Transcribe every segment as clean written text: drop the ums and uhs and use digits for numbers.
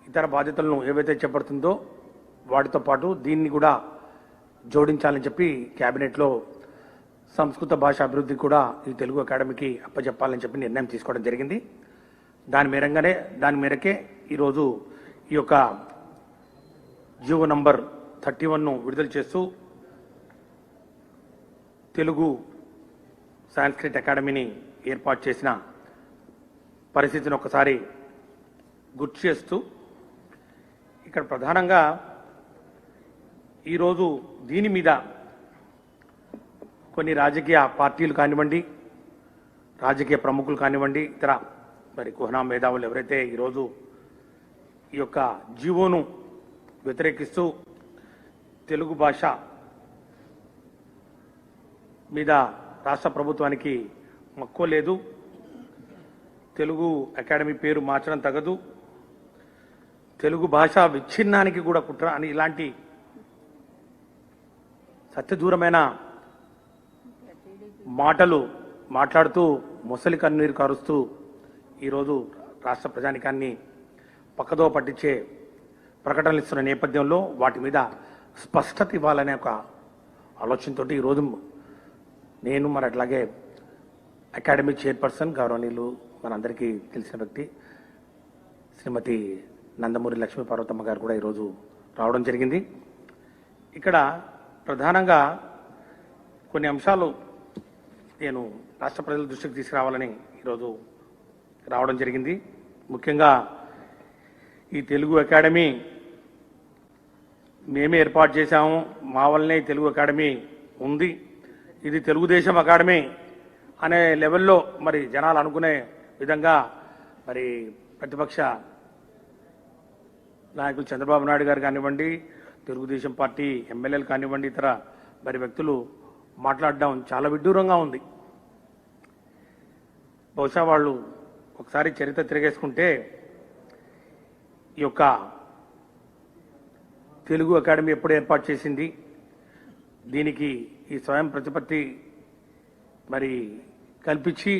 ఇతర బాధ్యతలను ఏవైతే చేపడుతుందో వాటితో పాటు దీన్ని కూడా జోడించాలని చెప్పి కేబినెట్లో సంస్కృత భాష అభివృద్ధి కూడా ఈ తెలుగు అకాడమీకి అప్పచెప్పాలని చెప్పి నిర్ణయం తీసుకోవడం జరిగింది. దాని మేరకే ఈరోజు ఈ యొక్క జీవో నంబర్ 31ను విడుదల చేస్తూ తెలుగు సాంస్క్రిట్ అకాడమీని ఏర్పాటు చేసిన పరిస్థితిని ఒకసారి గుర్తు చేస్తూ ఇక్కడ ప్రధానంగా ఈరోజు దీని మీద కొన్ని రాజకీయ పార్టీలు కానివ్వండి, రాజకీయ ప్రముఖులు కానివ్వండి, ఇతర మరి కుహనా మేధావులు ఎవరైతే ఈరోజు ఈ యొక్క జీవోను వ్యతిరేకిస్తూ తెలుగు భాష మీద రాష్ట్ర ప్రభుత్వానికి మక్కువ లేదు, తెలుగు అకాడమీ పేరు మార్చడం తగదు, తెలుగు భాష విచ్ఛిన్నానికి కూడా కుట్ర అని ఇలాంటి సత్యదూరమైన మాటలు మాట్లాడుతూ మొసలి కన్నీరు కారుస్తూ ఈరోజు రాష్ట్ర ప్రజానికాన్ని పక్కదో పట్టించే ప్రకటనలు ఇస్తున్న నేపథ్యంలో వాటి మీద స్పష్టత ఇవ్వాలనే ఒక ఆలోచనతో ఈరోజు నేను మరి అట్లాగే అకాడమీ చైర్పర్సన్ గౌరవనీయులు మనందరికీ తెలిసిన వ్యక్తి శ్రీమతి నందమూరి లక్ష్మీ పార్వతమ్మ గారు కూడా ఈరోజు రావడం జరిగింది. ఇక్కడ ప్రధానంగా కొన్ని అంశాలు నేను రాష్ట్ర ప్రజల దృష్టికి తీసుకురావాలని ఈరోజు రావడం జరిగింది. ముఖ్యంగా ఈ తెలుగు అకాడమీ మేమే ఏర్పాటు చేశాము, మా వల్లనే తెలుగు అకాడమీ ఉంది, ఇది తెలుగుదేశం అకాడమీ అనే లెవెల్లో మరి జనాలు అనుకునే విధంగా మరి ప్రతిపక్ష నాయకులు చంద్రబాబు నాయుడు గారు కానివ్వండి, తెలుగుదేశం పార్టీ ఎమ్మెల్యేలు కానివ్వండి, ఇతర మరి వ్యక్తులు మాట్లాడడం చాలా విడ్డూరంగా ఉంది. బహుశా వాళ్ళు ఒకసారి చరిత్ర తిరిగేసుకుంటే ఈ యొక్క తెలుగు అకాడమీ ఎప్పుడు ఏర్పాటు చేసింది, దీనికి ఈ స్వయం ప్రతిపత్తి మరి కల్పించి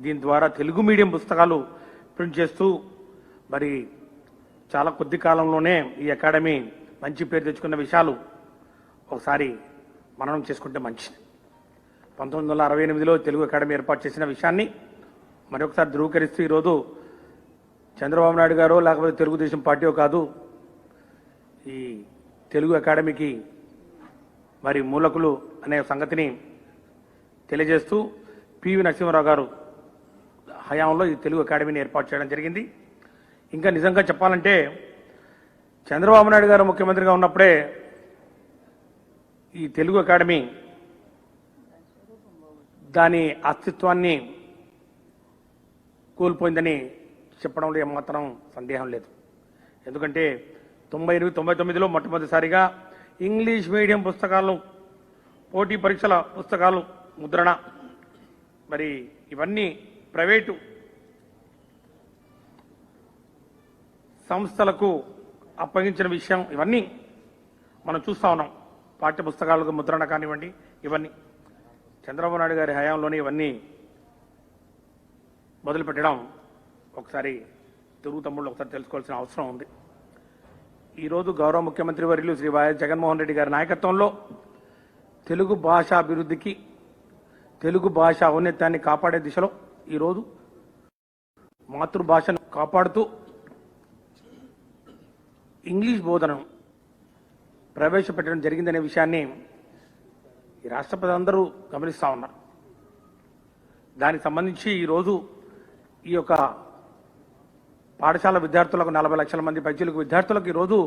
దీని ద్వారా తెలుగు మీడియం పుస్తకాలు ప్రింట్ చేస్తూ మరి చాలా కొద్ది కాలంలోనే ఈ అకాడమీ మంచి పేరు తెచ్చుకున్న విషయాలు ఒకసారి మననం చేసుకుంటే మంచిది. 1968లో తెలుగు అకాడమీ ఏర్పాటు చేసిన విషయాన్ని మరొకసారి ధృవీకరిస్తూ ఈరోజు చంద్రబాబు నాయుడు గారో లేకపోతే తెలుగుదేశం పార్టీయో కాదు, ఈ తెలుగు అకాడమీకి మరి మూలకులు అనే సంగతిని తెలియజేస్తూ పివి నరసింహారావు గారు హయాంలో ఈ తెలుగు అకాడమీని ఏర్పాటు చేయడం జరిగింది. ఇంకా నిజంగా చెప్పాలంటే చంద్రబాబు నాయుడు గారు ముఖ్యమంత్రిగా ఉన్నప్పుడే ఈ తెలుగు అకాడమీ దాని అస్తిత్వాన్ని కోల్పోయిందని చెప్పడంలో ఏమాత్రం సందేహం లేదు. ఎందుకంటే 98-99లో మొట్టమొదటిసారిగా ఇంగ్లీష్ మీడియం పుస్తకాలు, పోటీ పరీక్షల పుస్తకాలు ముద్రణ మరి ఇవన్నీ ప్రైవేటు సంస్థలకు అప్పగించిన విషయం ఇవన్నీ మనం చూస్తా ఉన్నాం. పాఠ్య పుస్తకాలకు ముద్రణ కానివ్వండి, ఇవన్నీ చంద్రబాబు నాయుడు గారి హయాంలోనే ఇవన్నీ మొదలుపెట్టడం ఒకసారి తెలుగు తమ్ముళ్ళు ఒకసారి తెలుసుకోవాల్సిన అవసరం ఉంది. ఈరోజు గౌరవ ముఖ్యమంత్రి వర్యులు శ్రీ వైఎస్ జగన్మోహన్ రెడ్డి గారి నాయకత్వంలో తెలుగు భాష అభివృద్ధికి, తెలుగు భాష ఔన్నత్యాన్ని కాపాడే దిశలో ఈరోజు మాతృభాషను కాపాడుతూ ఇంగ్లీష్ బోధనను ప్రవేశపెట్టడం జరిగిందనే విషయాన్ని ఈ రాష్ట్ర ప్రజలందరూ గమనిస్తూ ఉన్నారు. దానికి సంబంధించి ఈరోజు ఈ యొక్క పాఠశాల విద్యార్థులకు 40 లక్షల మంది పైచీలకు విద్యార్థులకు ఈరోజు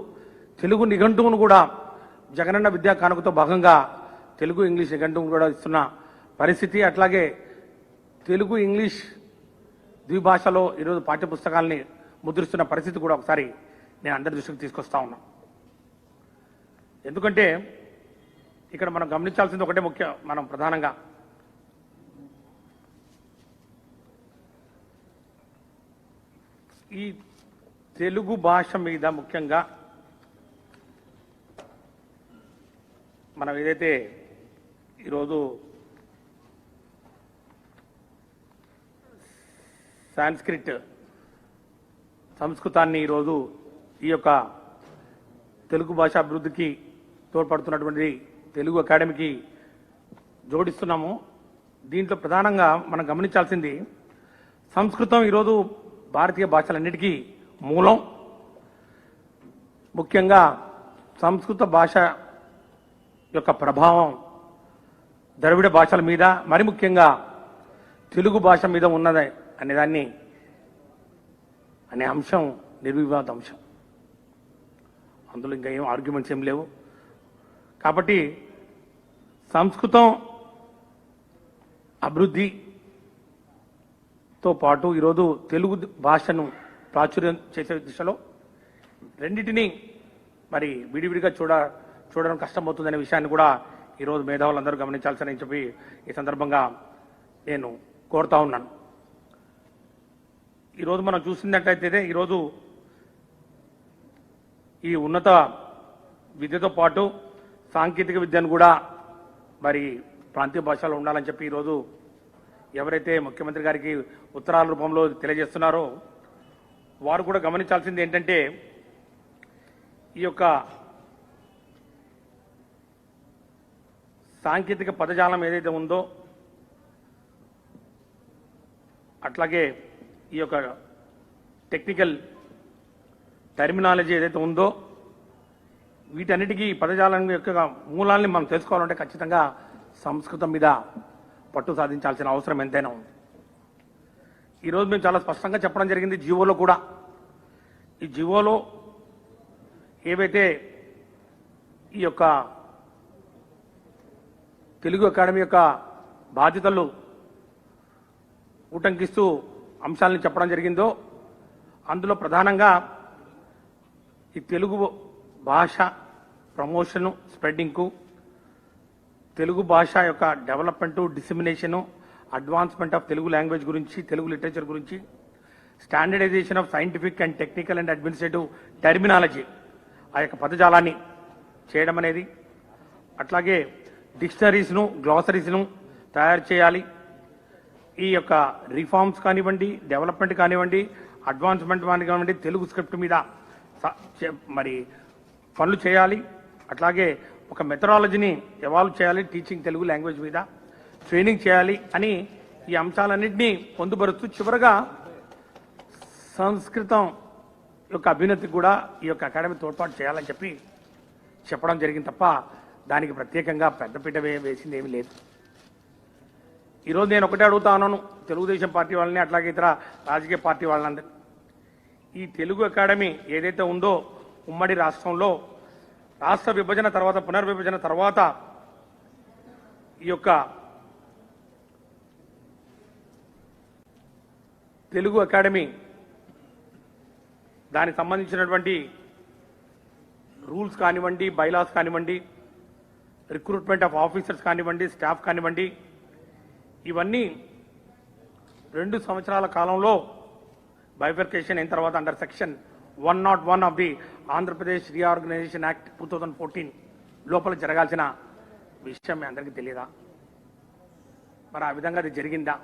తెలుగు నిఘంటువును కూడా జగనన్న విద్యా కానుకతో భాగంగా తెలుగు ఇంగ్లీష్ నిఘంటువును కూడా ఇస్తున్న పరిస్థితి. అట్లాగే తెలుగు ఇంగ్లీష్ ద్విభాషలో ఈరోజు పాఠ్య పుస్తకాలని ముద్రిస్తున్న పరిస్థితి కూడా ఒకసారి నేను అందరి దృష్టికి తీసుకొస్తా ఉన్నా. ఎందుకంటే ఇక్కడ మనం గమనించాల్సింది ఒకటే మనం ప్రధానంగా ఈ తెలుగు భాష మీద ముఖ్యంగా మనం ఏదైతే ఈరోజు సంస్కృతాన్ని ఈరోజు ఈ యొక్క తెలుగు భాష అభివృద్ధికి తోడ్పడుతున్నటువంటి తెలుగు అకాడమీకి జోడిస్తున్నాము. దీంట్లో ప్రధానంగా మనం గమనించాల్సింది సంస్కృతం ఈరోజు భారతీయ భాషలన్నిటికీ మూలం. ముఖ్యంగా సంస్కృత భాష యొక్క ప్రభావం ద్రవిడ భాషల మీద, మరి ముఖ్యంగా తెలుగు భాష మీద ఉన్నది అనే అంశం నిర్వివాద అంశం. అందులో ఇంకా ఏం ఆర్గ్యుమెంట్స్ ఏం లేవు. కాబట్టి సంస్కృతం అభివృద్ధితో పాటు ఈరోజు తెలుగు భాషను ప్రాచుర్యం చేసే దిశలో రెండింటినీ మరి విడివిడిగా చూడడం కష్టమవుతుందనే విషయాన్ని కూడా ఈరోజు మేధావులందరూ గమనించాల్సిన చెప్పి ఈ సందర్భంగా నేను కోరుతా ఉన్నాను. ఈరోజు మనం చూసినట్లయితే ఈరోజు ఈ ఉన్నత విద్యతో పాటు సాంకేతిక విద్యను కూడా మరి ప్రాంతీయ భాషలో ఉండాలని చెప్పి ఈరోజు ఎవరైతే ముఖ్యమంత్రి గారికి ఉత్తరాల రూపంలో తెలియజేస్తున్నారో వారు కూడా గమనించాల్సింది ఏంటంటే ఈ యొక్క సాంకేతిక పదజాలం ఏదైతే ఉందో, అట్లాగే ఈ యొక్క టెక్నికల్ టర్మినాలజీ ఏదైతే ఉందో, వీటన్నిటికీ పదజాలం యొక్క మూలాల్ని మనం తెలుసుకోవాలంటే ఖచ్చితంగా సంస్కృతం మీద పట్టు సాధించాల్సిన అవసరం ఎంతైనా ఉంది. ఈరోజు మేము చాలా స్పష్టంగా చెప్పడం జరిగింది జీవోలో కూడా. ఈ జీవోలో ఏవైతే ఈ యొక్క తెలుగు అకాడమీ యొక్క బాధ్యతలు ఉటంకిస్తూ అంశాలను చెప్పడం జరిగిందో, అందులో ప్రధానంగా ఈ తెలుగు భాష ప్రమోషను, స్ప్రెడ్డింగ్కు, తెలుగు భాష యొక్క development, dissemination, advancement of Telugu language గురించి, తెలుగు లిటరేచర్ గురించి, standardisation of scientific and technical and administrative terminology, ఆ యొక్క పదజాలాన్ని చేయడం అనేది, అట్లాగే డిక్షనరీస్ను, గ్లాసరీస్ను తయారు చేయాలి. ఈ యొక్క రిఫార్మ్స్ కానివ్వండి, డెవలప్మెంట్ కానివ్వండి, అడ్వాన్స్మెంట్ కానివ్వండి, తెలుగు స్క్రిప్ట్ మీద మరి పనులు చేయాలి. అట్లాగే ఒక మెథడాలజీని ఎవాల్వ్ చేయాలి, టీచింగ్ తెలుగు లాంగ్వేజ్ మీద ట్రైనింగ్ చేయాలి అని ఈ అంశాలన్నింటినీ పొందుపరుస్తూ చివరగా సంస్కృతం యొక్క అభ్యున్నతికి కూడా ఈ యొక్క అకాడమీ తోడ్పాటు చేయాలని చెప్పి చెప్పడం జరిగింది తప్ప దానికి ప్రత్యేకంగా పెద్దపీట వేసింది ఏమీ లేదు. ఈరోజు నేను ఒకటే అడుగుతా ఉన్నాను తెలుగుదేశం పార్టీ వాళ్ళని, అట్లాగే ఇతర రాజకీయ పార్టీ వాళ్ళందరూ, ఈ తెలుగు అకాడమీ ఏదైతే ఉందో ఉమ్మడి రాష్ట్రంలో రాష్ట్ర విభజన తర్వాత, పునర్విభజన తర్వాత ఈ యొక్క తెలుగు అకాడమీ దానికి సంబంధించినటువంటి రూల్స్ కానివ్వండి, బైలాస్ కానివ్వండి, రిక్రూట్మెంట్ ఆఫ్ ఆఫీసర్స్ కానివ్వండి, స్టాఫ్ కానివ్వండి, ఇవన్నీ 2 సంవత్సరాల కాలంలో బైఫర్కేషన్ అయిన తర్వాత under section 101 of the Andhra Pradesh reorganisation act 2014 లోపల జరగాల్సిన విషయం మీ అందరికీ తెలియదా? మరి ఆ విధంగా అది జరిగిందా?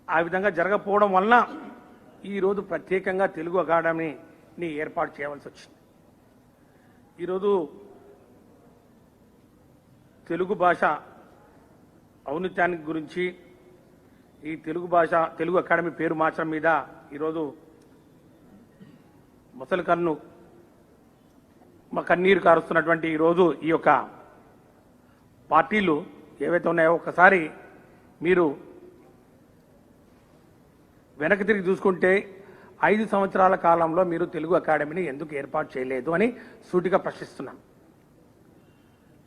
ఆ విధంగా జరగకపోవడం వలన ఈరోజు ప్రత్యేకంగా తెలుగు అకాడమీని ఏర్పాటు చేయవలసి వచ్చింది. ఈరోజు తెలుగు భాష ఔన్నత్యానికి గురించి, ఈ తెలుగు అకాడమీ పేరు మార్చడం మీద ఈరోజు ముసలి కన్నీరు కారుస్తున్నటువంటి ఈరోజు ఈ యొక్క పార్టీలు ఏవైతే ఉన్నాయో ఒకసారి మీరు వెనక్కి తిరిగి చూసుకుంటే 5 సంవత్సరాల కాలంలో మీరు తెలుగు అకాడమీని ఎందుకు ఏర్పాటు చేయలేదు అని సూటిగా ప్రశ్నిస్తున్నాను.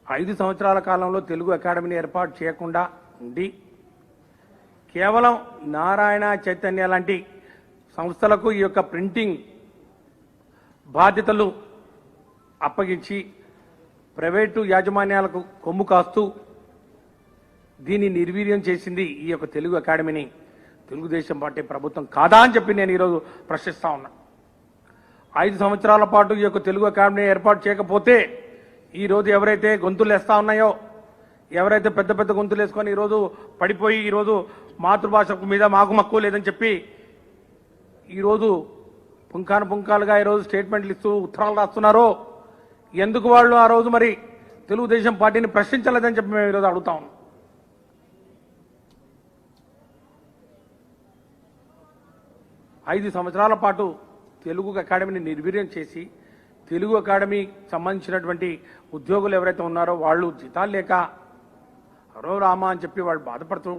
5 సంవత్సరాల కాలంలో తెలుగు అకాడమీని ఏర్పాటు చేయకుండా ఉండి కేవలం నారాయణ చైతన్య లాంటి సంస్థలకు ఈ యొక్క ప్రింటింగ్ బాధ్యతలు అప్పగించి ప్రైవేటు యాజమాన్యాలకు కొమ్ము కాస్తూ దీన్ని నిర్వీర్యం చేసింది ఈ యొక్క తెలుగు అకాడమీని తెలుగుదేశం పార్టీ ప్రభుత్వం కాదా అని చెప్పి నేను ఈరోజు ప్రశ్నిస్తా ఉన్నా. 5 సంవత్సరాల పాటు ఈ యొక్క తెలుగు అకాడమీ ఏర్పాటు చేయకపోతే ఈరోజు ఎవరైతే గొంతులు వేస్తా ఉన్నాయో, ఎవరైతే పెద్ద పెద్ద గొంతులు వేసుకొని ఈరోజు పడిపోయి ఈరోజు మాతృభాష మీద మాకు మక్కువ లేదని చెప్పి ఈరోజు పుంకాలుగా ఈరోజు స్టేట్మెంట్లు ఇస్తూ ఉత్తరాలు రాస్తున్నారో ఎందుకు వాళ్ళు ఆ రోజు మరి తెలుగుదేశం పార్టీని ప్రశ్నించలేదని చెప్పి మేము ఈరోజు అడుగుతా ఉన్నాం. ఐదు సంవత్సరాల పాటు తెలుగు అకాడమీని నిర్వీర్యం చేసి తెలుగు అకాడమీ సంబంధించినటువంటి ఉద్యోగులు ఎవరైతే ఉన్నారో వాళ్ళు జీతాలు లేక హరో రామా అని చెప్పి వాళ్ళు బాధపడుతూ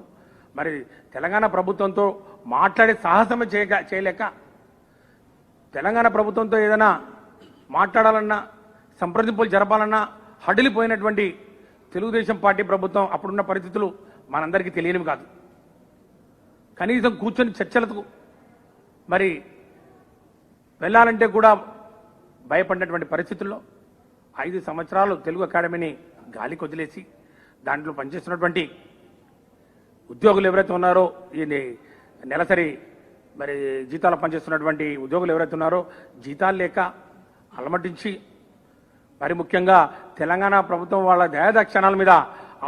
మరి తెలంగాణ ప్రభుత్వంతో మాట్లాడే సాహసమే చేయలేక తెలంగాణ ప్రభుత్వంతో ఏదైనా మాట్లాడాలన్నా సంప్రదింపులు జరపాలన్నా హడిలిపోయినటువంటి తెలుగుదేశం పార్టీ ప్రభుత్వం అప్పుడున్న పరిస్థితులు మనందరికీ తెలియనివి కాదు. కనీసం కూర్చొని చర్చలకు మరి వెళ్ళాలంటే కూడా భయపడినటువంటి పరిస్థితుల్లో 5 సంవత్సరాలు తెలుగు అకాడమీని గాలికి వదిలేసి దాంట్లో పనిచేస్తున్నటువంటి ఉద్యోగులు ఎవరైతే ఉన్నారో ఈ నెలసరి మరి జీతాలు పనిచేస్తున్నటువంటి ఉద్యోగులు ఎవరైతే ఉన్నారో జీతాలు లేక అలమటించి మరి ముఖ్యంగా తెలంగాణ ప్రభుత్వం వాళ్ళ దయాదాక్షణాల మీద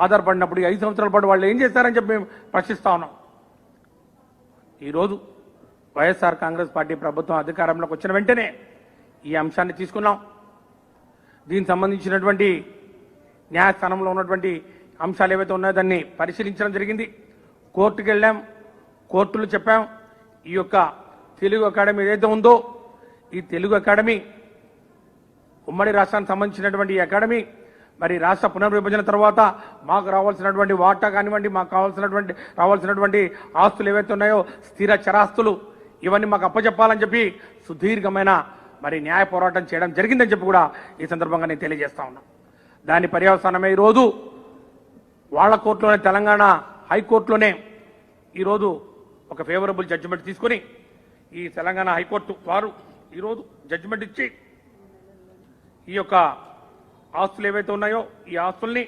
ఆధారపడినప్పుడు 5 సంవత్సరాల పాటు వాళ్ళు ఏం చేస్తారని చెప్పి మేము ప్రశ్నిస్తా ఉన్నాం. ఈరోజు వైఎస్ఆర్ కాంగ్రెస్ పార్టీ ప్రభుత్వం అధికారంలోకి వచ్చిన వెంటనే ఈ అంశాన్ని తీసుకున్నాం. దీనికి సంబంధించినటువంటి న్యాయస్థానంలో ఉన్నటువంటి అంశాలు ఏవైతే ఉన్నాయో దాన్ని పరిశీలించడం జరిగింది. కోర్టుకు వెళ్ళాం, కోర్టులు చెప్పాం ఈ యొక్క తెలుగు అకాడమీ ఏదైతే ఉందో ఈ తెలుగు అకాడమీ ఉమ్మడి రాష్ట్రానికి సంబంధించినటువంటి ఈ అకాడమీ మరి రాష్ట్ర పునర్విభజన తర్వాత మాకు రావాల్సినటువంటి వాటా కానివ్వండి, మాకు రావాల్సినటువంటి ఆస్తులు ఏవైతే ఉన్నాయో స్థిర చరాస్తులు ఇవన్నీ మాకు అప్పచెప్పాలని చెప్పి సుదీర్ఘమైన మరి న్యాయ పోరాటం చేయడం జరిగిందని చెప్పి కూడా ఈ సందర్భంగా నేను తెలియజేస్తా ఉన్నా. దాని పర్యవసానమే ఈరోజు వాళ్ళ కోర్టులోనే తెలంగాణ హైకోర్టులోనే ఈరోజు ఒక ఫేవరబుల్ జడ్జిమెంట్ తీసుకొని ఈ తెలంగాణ హైకోర్టు వారు ఈరోజు జడ్జిమెంట్ ఇచ్చి ఈ యొక్క ఆస్తులు ఏవైతే ఉన్నాయో ఈ ఆస్తుల్ని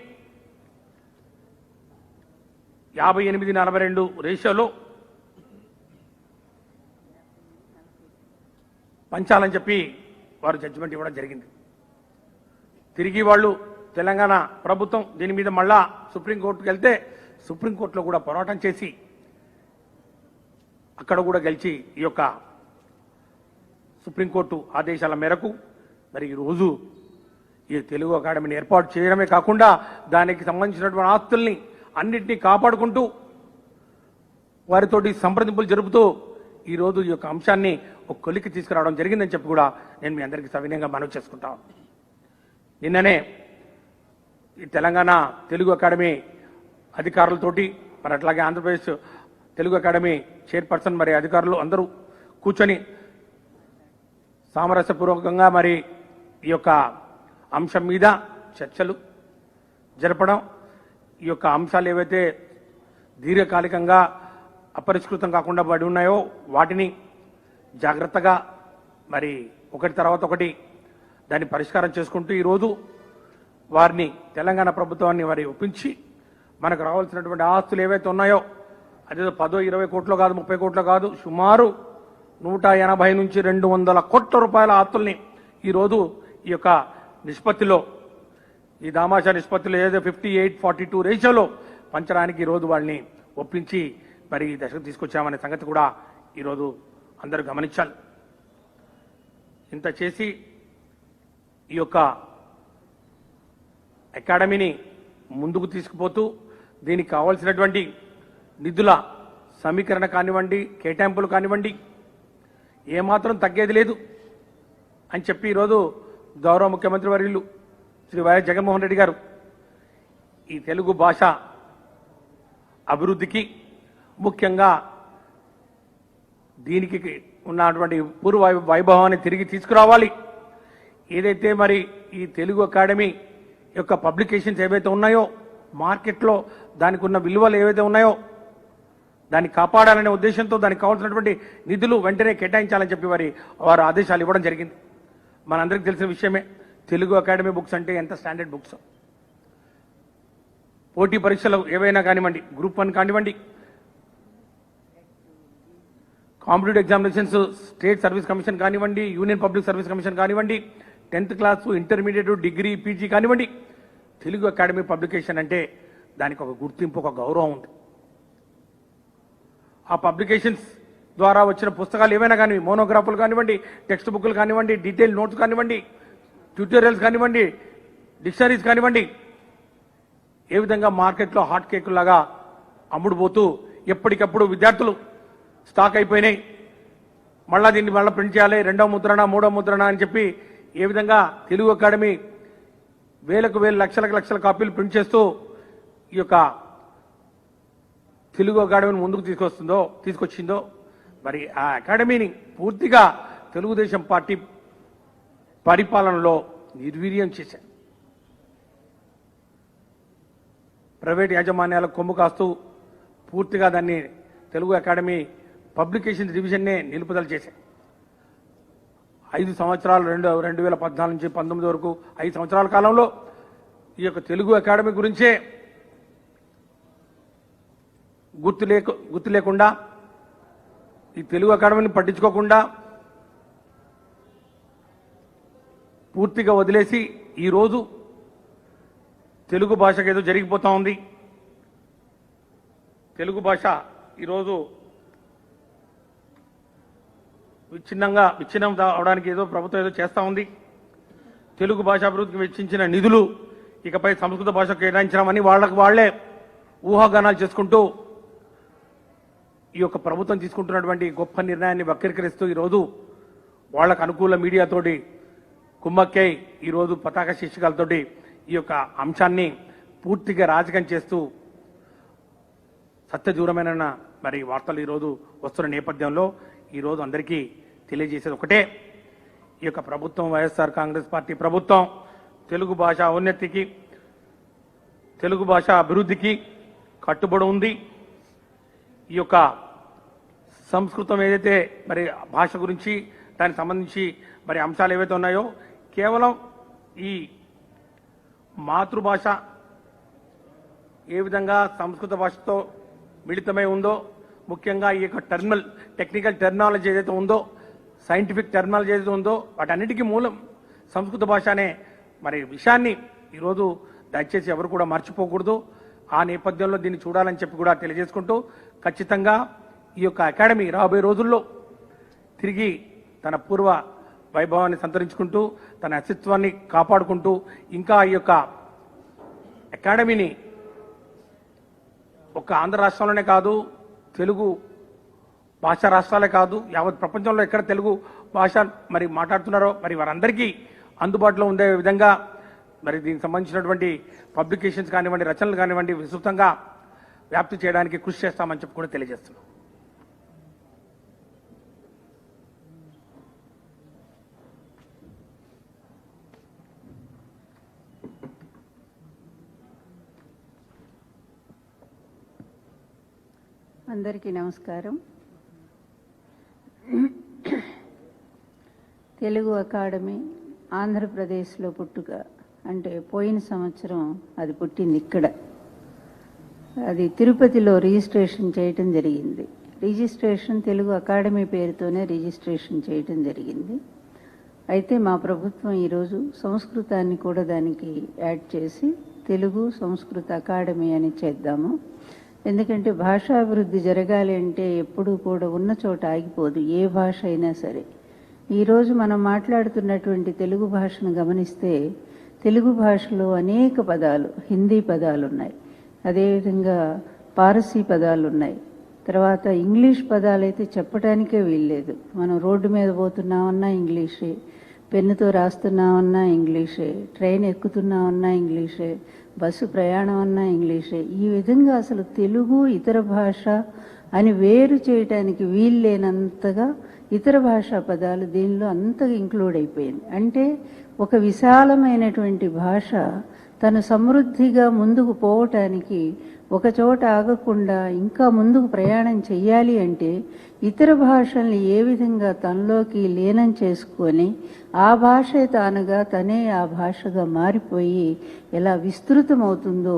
58-42 రేషియోలో పంచాలని చెప్పి వారు జడ్జిమెంట్ ఇవ్వడం జరిగింది. తిరిగి వాళ్ళు తెలంగాణ ప్రభుత్వం దీని మీద మళ్ళా సుప్రీంకోర్టుకు వెళ్తే సుప్రీంకోర్టులో కూడా పోరాటం చేసి అక్కడ కూడా గెలిచి ఈ యొక్క సుప్రీంకోర్టు ఆదేశాల మేరకు మరి ఈరోజు ఈ తెలుగు అకాడమీని ఏర్పాటు చేయడమే కాకుండా దానికి సంబంధించినటువంటి ఆస్తుల్ని అన్నింటినీ కాపాడుకుంటూ వారితోటి సంప్రదింపులు జరుపుతూ ఈరోజు ఈ యొక్క అంశాన్ని ఒక కొలికి తీసుకురావడం జరిగిందని చెప్పి కూడా నేను మీ అందరికీ సవినయంగా మనవి చేసుకుంటాను. నిన్ననే ఈ తెలంగాణ తెలుగు అకాడమీ అధికారులతోటి మరి అట్లాగే ఆంధ్రప్రదేశ్ తెలుగు అకాడమీ చైర్పర్సన్ మరి అధికారులు అందరూ కూర్చొని సామరస్యపూర్వకంగా మరి ఈ యొక్క అంశం మీద చర్చలు జరపడం, ఈ యొక్క అంశాలు ఏవైతే దీర్ఘకాలికంగా అపరిష్కృతం కాకుండా పడి ఉన్నాయో వాటిని జాగ్రత్తగా మరి ఒకటి తర్వాత ఒకటి దాన్ని పరిష్కారం చేసుకుంటూ ఈరోజు వారిని తెలంగాణ ప్రభుత్వాన్ని వారి ఒప్పించి మనకు రావాల్సినటువంటి ఆస్తులు ఏవైతే ఉన్నాయో అదే 10-20 కోట్లు కాదు, 30 కోట్లు కాదు, సుమారు 180 నుంచి 200 కోట్ల రూపాయల ఆస్తుల్ని ఈరోజు ఈ యొక్క నిష్పత్తిలో ఈ దామాషా నిష్పత్తిలో ఏదో 58-42 రేషియోలో పంచడానికి ఈరోజు వాళ్ళని ఒప్పించి మరి ఈ దశకు తీసుకొచ్చామనే సంగతి కూడా ఈరోజు అందరూ గమనించాలి. ఇంత చేసి ఈ యొక్క అకాడమీని ముందుకు తీసుకుపోతూ దీనికి కావాల్సినటువంటి నిధుల సమీకరణ కానివ్వండి, కేటాయింపులు కానివ్వండి ఏమాత్రం తగ్గేది లేదు అని చెప్పి ఈరోజు గౌరవ ముఖ్యమంత్రి వర్యులు శ్రీ వైఎస్ జగన్మోహన్ రెడ్డి గారు ఈ తెలుగు భాష అభివృద్ధికి ముఖ్యంగా దీనికి ఉన్నటువంటి పూర్వ వైభవాన్ని తిరిగి తీసుకురావాలి. ఏదైతే మరి ఈ తెలుగు అకాడమీ యొక్క పబ్లికేషన్స్ ఏవైతే ఉన్నాయో మార్కెట్లో దానికి ఉన్న విలువలు ఏవైతే ఉన్నాయో దాన్ని కాపాడాలనే ఉద్దేశంతో దానికి కావాల్సినటువంటి నిధులు వెంటనే కేటాయించాలని చెప్పి వారు ఆదేశాలు ఇవ్వడం జరిగింది. మనందరికీ తెలిసిన విషయమే తెలుగు అకాడమీ బుక్స్ అంటే ఎంత స్టాండర్డ్ బుక్స్. పోటీ పరీక్షలు ఏవైనా కానివ్వండి, గ్రూప్ 1 కానివ్వండి, competitive examinations state service commission కానివ్వండి, యూనియన్ పబ్లిక్ సర్వీస్ కమిషన్ కానివ్వండి, 10th class, intermediate, degree, PG కానివ్వండి, తెలుగు అకాడమీ పబ్లికేషన్ అంటే దానికి ఒక గుర్తింపు, ఒక గౌరవం ఉంది. ఆ పబ్లికేషన్స్ ద్వారా వచ్చిన పుస్తకాలు ఏవైనా కానీ, మోనోగ్రాఫ్లు కానివ్వండి, టెక్స్ట్ బుక్లు కానివ్వండి, డీటెయిల్ నోట్స్ కానివ్వండి, ట్యూటోరియల్స్ కానివ్వండి, డిక్షనరీస్ కానివ్వండి, ఏ విధంగా మార్కెట్లో హాట్ కేకులాగా అమ్ముడుపోతూ ఎప్పటికప్పుడు విద్యార్థులు స్టాక్ అయిపోయినాయి, మళ్ళా దీన్ని మళ్ళీ ప్రింట్ చేయాలి, రెండవ ముద్రణ, మూడవ ముద్రణ అని చెప్పి ఏ విధంగా తెలుగు అకాడమీ వేలకు వేలు, లక్షలకు లక్షల కాపీలు ప్రింట్ చేస్తూ ఈ యొక్క తెలుగు అకాడమీని ముందుకు తీసుకొచ్చిందో, మరి ఆ అకాడమీని పూర్తిగా తెలుగుదేశం పార్టీ పరిపాలనలో నిర్వీర్యం చేశారు. ప్రైవేట్ యాజమాన్యాలకు కొమ్ము కాస్తూ పూర్తిగా దాన్ని తెలుగు అకాడమీ పబ్లికేషన్ డివిజన్నే నిలుపుదల చేశారు. 5 సంవత్సరాలు 2014 నుంచి 19 వరకు 5 సంవత్సరాల కాలంలో ఈ యొక్క తెలుగు అకాడమీ గురించే గుర్తు లేకుండా, ఈ తెలుగు అకాడమీని పట్టించుకోకుండా పూర్తిగా వదిలేసి ఈరోజు తెలుగు భాషకు ఏదో జరిగిపోతా ఉంది. తెలుగు భాష ఈరోజు విచ్ఛిన్నం అవడానికి ఏదో ప్రభుత్వం ఏదో చేస్తూ ఉంది. తెలుగు భాష అభివృద్ధికి వెచ్చించిన నిధులు ఇకపై సంస్కృత భాషకు కేటాయించడమని వాళ్లే ఊహాగానాలు చేసుకుంటూ ఈ యొక్క ప్రభుత్వం తీసుకుంటున్నటువంటి గొప్ప నిర్ణయాన్ని వక్రీకరిస్తూ ఈరోజు వాళ్లకు అనుకూల మీడియాతోటి కుమ్మక్కై ఈరోజు పతాక శీర్షికలతోటి ఈ యొక్క అంశాన్ని పూర్తిగా రాజకీయం చేస్తూ సత్యదూరమైన మరి వార్తలు ఈరోజు వస్తున్న నేపథ్యంలో ఈరోజు అందరికీ తెలియజేసేది ఒకటే, ఈ యొక్క ప్రభుత్వం, వైఎస్ఆర్ కాంగ్రెస్ పార్టీ ప్రభుత్వం తెలుగు భాష ఔన్నతికి, తెలుగు భాష అభివృద్ధికి కట్టుబడి ఉంది. ఈ యొక్క సంస్కృతం ఏదైతే మరి భాష గురించి దానికి సంబంధించి మరి అంశాలు ఏవైతే ఉన్నాయో కేవలం ఈ మాతృభాష ఏ విధంగా సంస్కృత భాషతో మిళితమై ఉందో, ముఖ్యంగా ఈ యొక్క టెక్నికల్ టెర్మినాలజీ ఏదైతే ఉందో, సైంటిఫిక్ టెర్మినాలజీ ఏదైతే ఉందో వాటన్నిటికీ మూలం సంస్కృత భాష అనే మరి విషయాన్ని ఈరోజు దయచేసి ఎవరు కూడా మర్చిపోకూడదు. ఆ నేపథ్యంలో దీన్ని చూడాలని చెప్పి కూడా తెలియజేసుకుంటూ, ఖచ్చితంగా ఈ యొక్క అకాడమీ రాబోయే రోజుల్లో తిరిగి తన పూర్వ వైభవాన్ని సంతరించుకుంటూ, తన అస్తిత్వాన్ని కాపాడుకుంటూ, ఇంకా ఈ యొక్క అకాడమీని ఒక్క ఆంధ్ర రాష్ట్రంలోనే కాదు, తెలుగు భాషా రాష్ట్రాలే కాదు, యావత్ ప్రపంచంలో ఎక్కడ తెలుగు భాష మరి మాట్లాడుతున్నారో మరి వారందరికీ అందుబాటులో ఉండే విధంగా మరి దీనికి సంబంధించినటువంటి పబ్లికేషన్స్ కానివ్వండి, రచనలు కానివ్వండి విస్తృతంగా వ్యాప్తి చేయడానికి కృషి చేస్తామని చెప్పి కూడా తెలియజేస్తున్నాం. అందరికీ నమస్కారం. తెలుగు అకాడమీ ఆంధ్రప్రదేశ్లో పుట్టుక అంటే పోయిన సంవత్సరం అది పుట్టింది ఇక్కడ. అది తిరుపతిలో రిజిస్ట్రేషన్ చేయటం జరిగింది. రిజిస్ట్రేషన్ తెలుగు అకాడమీ పేరుతోనే రిజిస్ట్రేషన్ చేయటం జరిగింది. అయితే మా ప్రభుత్వం ఈరోజు సంస్కృతాన్ని కూడా దానికి యాడ్ చేసి తెలుగు సంస్కృత అకాడమీ అని చేద్దాము. ఎందుకంటే భాషాభివృద్ధి జరగాలి అంటే ఎప్పుడూ కూడా ఉన్న చోట ఆగిపోదు, ఏ భాష అయినా సరే. ఈరోజు మనం మాట్లాడుతున్నటువంటి తెలుగు భాషను గమనిస్తే తెలుగు భాషలో అనేక పదాలు, హిందీ పదాలు ఉన్నాయి, అదేవిధంగా పారసీ పదాలు ఉన్నాయి, తర్వాత ఇంగ్లీష్ పదాలు అయితే చెప్పడానికే వీల్లేదు. మనం రోడ్డు మీద పోతున్నామన్నా ఇంగ్లీషే, పెన్నుతో రాస్తున్నామన్నా ఇంగ్లీషే, ట్రైన్ ఎక్కుతున్నామన్నా ఇంగ్లీషే, బస్సు ప్రయాణం అన్నా ఇంగ్లీషే. ఈ విధంగా అసలు తెలుగు ఇతర భాష అని వేరు చేయడానికి వీల్లేనంతగా ఇతర భాషా పదాలు దీనిలో అంతగా ఇంక్లూడ్ అయిపోయింది. అంటే ఒక విశాలమైనటువంటి భాష తను సమృద్ధిగా ముందుకు పోవటానికి ఒక చోట ఆగకుండా ఇంకా ముందుకు ప్రయాణం చెయ్యాలి అంటే ఇతర భాషల్ని ఏ విధంగా తనలోకి లీనం చేసుకొని ఆ భాషే తానుగా తనే ఆ భాషగా మారిపోయి ఎలా విస్తృతమవుతుందో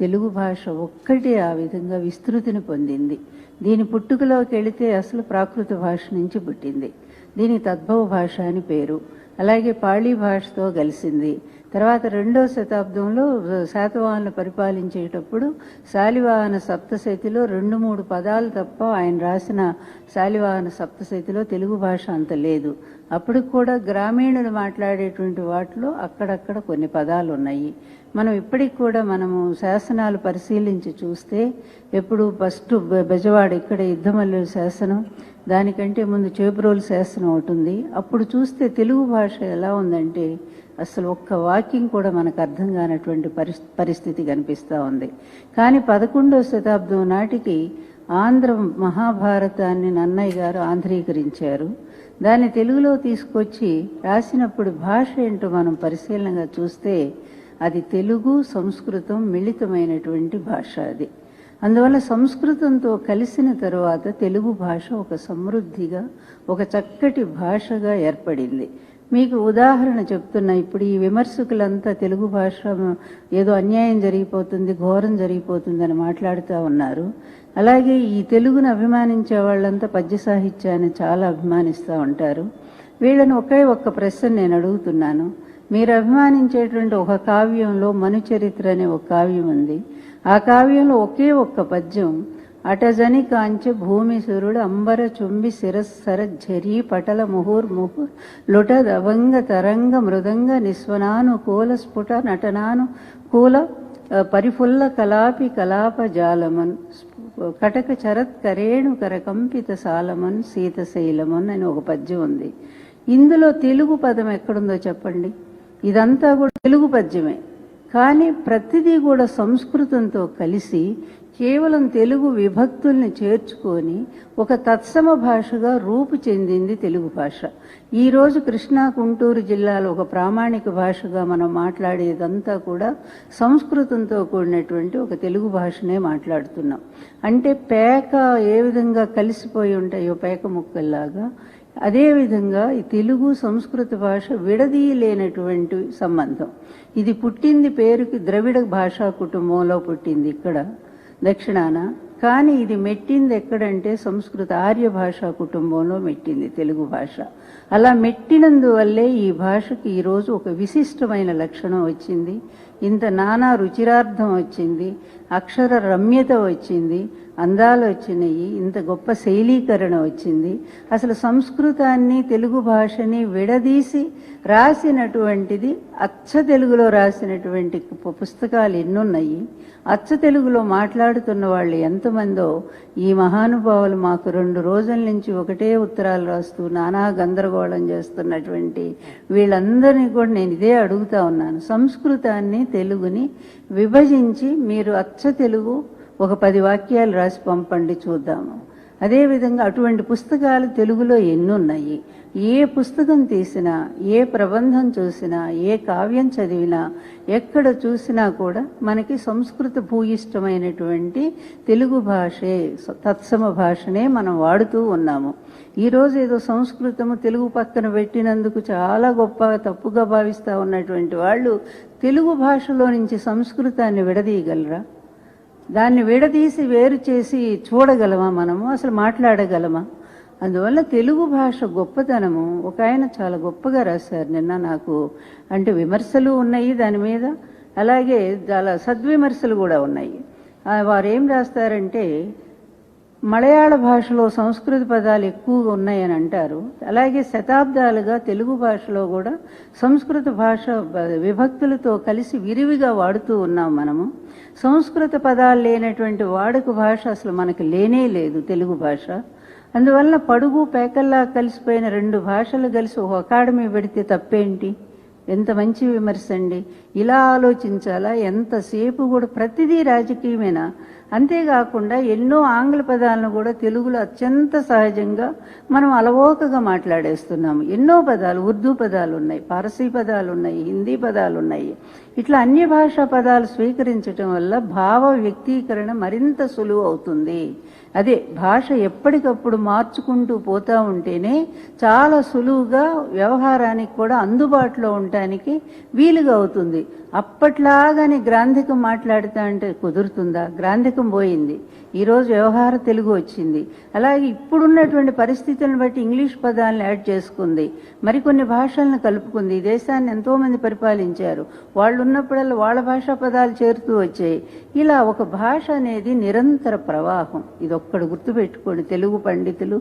తెలుగు భాష ఒక్కటే ఆ విధంగా విస్తృతిని పొందింది. దీని పుట్టుకలోకి వెళితే అసలు ప్రాకృత భాష నుంచి పుట్టింది. దీనికి తద్భవ భాష అని పేరు. అలాగే పాళీ భాషతో కలిసింది. తర్వాత 2వ శతాబ్దంలో శాతవాహనులు పరిపాలించేటప్పుడు శాలివాహన సప్తశతిలో 2-3 పదాలు తప్ప ఆయన రాసిన శాలివాహన సప్తశతిలో తెలుగు భాష అంత లేదు. అప్పుడు కూడా గ్రామీణులు మాట్లాడేటువంటి వాటిలో అక్కడక్కడ కొన్ని పదాలు ఉన్నాయి. మనం ఇప్పటికి కూడా మనము శాసనాలు పరిశీలించి చూస్తే ఎప్పుడు ఫస్ట్ బెజవాడ ఇక్కడ యుద్ధమల్లు శాసనం, దానికంటే ముందు చేబ్రోలు శాసనం ఒకటి ఉంది. అప్పుడు చూస్తే తెలుగు భాష ఎలా ఉందంటే అసలు ఒక్క వాక్యం కూడా మనకు అర్థం కానటువంటి పరిస్థితి కనిపిస్తూ ఉంది. కానీ 11వ శతాబ్దం నాటికి ఆంధ్ర మహాభారతాన్ని నన్నయ్య గారు ఆంధ్రీకరించారు. దాన్ని తెలుగులో తీసుకొచ్చి రాసినప్పుడు భాష ఏంటో మనం పరిశీలనగా చూస్తే అది తెలుగు సంస్కృతం మిళితమైనటువంటి భాష అది. అందువల్ల సంస్కృతంతో కలిసిన తరువాత తెలుగు భాష ఒక సమృద్ధిగా ఒక చక్కటి భాషగా ఏర్పడింది. మీకు ఉదాహరణ చెప్తున్నా, ఇప్పుడు ఈ విమర్శకులంతా తెలుగు భాష ఏదో అన్యాయం జరిగిపోతుంది, ఘోరం జరిగిపోతుంది అని మాట్లాడుతూ ఉన్నారు. అలాగే ఈ తెలుగును అభిమానించే వాళ్ళంతా పద్య సాహిత్యాన్ని చాలా అభిమానిస్తూ ఉంటారు. వీళ్ళని ఒక్క ప్రశ్న నేను అడుగుతున్నాను. మీరు అభిమానించేటువంటి ఒక కావ్యంలో మనుచరిత్ర అనే ఒక కావ్యం ఉంది. ఆ కావ్యంలో ఒక్క పద్యం, అటజని కాంచె భూమి సురుడు అంబర చుంబి శిరస్సర ఝరీ పటల ముహుర్ లుట దవంగ తరంగ మృదంగ నిస్వనానుకూల స్ఫుట నటనానుకూల పరిఫుల్ల కలాపి కలాప జాలమన్ కటక చరత్ కరేణు కరకంపిత సాలమన్ శీతశైలమన్ అని ఒక పద్యం ఉంది. ఇందులో తెలుగు పదం ఎక్కడుందో చెప్పండి. ఇదంతా కూడా తెలుగు పద్యమే, కానీ ప్రతిదీ కూడా సంస్కృతంతో కలిసి కేవలం తెలుగు విభక్తుల్ని చేర్చుకొని ఒక తత్సమ భాషగా రూపు చెందింది తెలుగు భాష. ఈరోజు కృష్ణా గుంటూరు జిల్లాలో ఒక ప్రామాణిక భాషగా మనం మాట్లాడేదంతా కూడా సంస్కృతంతో కూడినటువంటి ఒక తెలుగు భాషనే మాట్లాడుతున్నాం. అంటే పేక ఏ విధంగా కలిసిపోయి ఉంటాయో పేక ముక్కల్లాగా, అదేవిధంగా ఈ తెలుగు సంస్కృత భాష విడదీయలేనటువంటి సంబంధం. ఇది పుట్టింది పేరుకి ద్రవిడ భాషా కుటుంబంలో పుట్టింది ఇక్కడ దక్షిణాన, కానీ ఇది మెట్టింది ఎక్కడంటే సంస్కృత ఆర్య భాషా కుటుంబంలో మెట్టింది తెలుగు భాష. అలా మెట్టినందువల్లే ఈ భాషకి ఈరోజు ఒక విశిష్టమైన లక్షణం వచ్చింది, ఇంత నానా రుచిరార్థం వచ్చింది, అక్షర రమ్యత వచ్చింది, అందాలు వచ్చినాయి, ఇంత గొప్ప శైలీకరణ వచ్చింది. అసలు సంస్కృతాన్ని తెలుగు భాషని విడదీసి రాసినటువంటిది అచ్చ తెలుగులో రాసినటువంటి పుస్తకాలు ఎన్నున్నాయి. అచ్చ తెలుగులో మాట్లాడుతున్న వాళ్ళు ఎంతమందో ఈ మహానుభావులు మాకు 2 రోజుల నుంచి ఒకటే ఉత్తరాలు రాస్తూ నానా గందరగోళం చేస్తున్నటువంటి వీళ్ళందరినీ కూడా నేను ఇదే అడుగుతా ఉన్నాను. సంస్కృతాన్ని తెలుగుని విభజించి మీరు అచ్చ తెలుగు ఒక 10 వాక్యాలు రాసి పంపండి చూద్దాము. అదేవిధంగా అటువంటి పుస్తకాలు తెలుగులో ఎన్నున్నాయి. ఏ పుస్తకం తీసినా, ఏ ప్రబంధం చూసినా, ఏ కావ్యం చదివినా, ఎక్కడ చూసినా కూడా మనకి సంస్కృత భూయిష్టమైనటువంటి తెలుగు భాషే, తత్సమ భాషనే మనం వాడుతూ ఉన్నాము. ఈరోజు ఏదో సంస్కృతము తెలుగు పక్కన పెట్టినందుకు చాలా గొప్ప తప్పుగా భావిస్తూ ఉన్నటువంటి వాళ్ళు తెలుగు భాషలో నుంచి సంస్కృతాన్ని విడదీయగలరా? దాన్ని విడదీసి వేరు చేసి చూడగలమా మనము? అసలు మాట్లాడగలమా? అందువల్ల తెలుగు భాష గొప్పతనము ఒక ఆయన చాలా గొప్పగా రాశారు నిన్న నాకు. అంటే విమర్శలు ఉన్నాయి దాని మీద, అలాగే చాలా సద్విమర్శలు కూడా ఉన్నాయి. వారు ఏం రాస్తారంటే మలయాళ భాషలో సంస్కృత పదాలు ఎక్కువగా ఉన్నాయని అంటారు. అలాగే శతాబ్దాలుగా తెలుగు భాషలో కూడా సంస్కృత భాష విభక్తులతో కలిసి విరివిగా వాడుతూ ఉన్నాం మనము. సంస్కృత పదాలు లేనటువంటి వాడుక భాష అసలు మనకు లేనే లేదు తెలుగు భాష. అందువల్ల పడుగు పేకల్లా కలిసిపోయిన 2 భాషలు కలిసి ఒక అకాడమీ పెడితే తప్పేంటి? ఎంత మంచి విమర్శ అండి. ఇలా ఆలోచించాలా? ఎంతసేపు కూడా ప్రతిదీ రాజకీయమేనా? అంతేకాకుండా ఎన్నో ఆంగ్ల పదాలను కూడా తెలుగులో అత్యంత సహజంగా మనం అలవోకగా మాట్లాడేస్తున్నాము. ఎన్నో పదాలు, ఉర్దూ పదాలు ఉన్నాయి, పారసీ పదాలు ఉన్నాయి, హిందీ పదాలు ఉన్నాయి. ఇట్లా అన్య భాషా పదాలు స్వీకరించడం వల్ల భావ వ్యక్తీకరణ మరింత సులువు అవుతుంది. అదే భాష ఎప్పటికప్పుడు మార్చుకుంటూ పోతా ఉంటేనే చాలా సులువుగా వ్యవహారానికి కూడా అందుబాటులో ఉండటానికి వీలుగా అవుతుంది. అప్పట్లాగానే గ్రాంధికం మాట్లాడుతా అంటే కుదురుతుందా? గ్రాంధిక పేదరికం పోయింది, ఈరోజు వ్యవహార తెలుగు వచ్చింది. అలాగే ఇప్పుడున్నటువంటి పరిస్థితులను బట్టి ఇంగ్లీష్ పదాలను యాడ్ చేసుకుంది, మరికొన్ని భాషలను కలుపుకుంది. ఈ దేశాన్ని ఎంతోమంది పరిపాలించారు, వాళ్ళు ఉన్నప్పుడల్లా వాళ్ళ భాషా పదాలు చేరుతూ వచ్చాయి. ఇలా ఒక భాష అనేది నిరంతర ప్రవాహం. ఇది ఒక్కడు గుర్తుపెట్టుకోండి, తెలుగు పండితులు,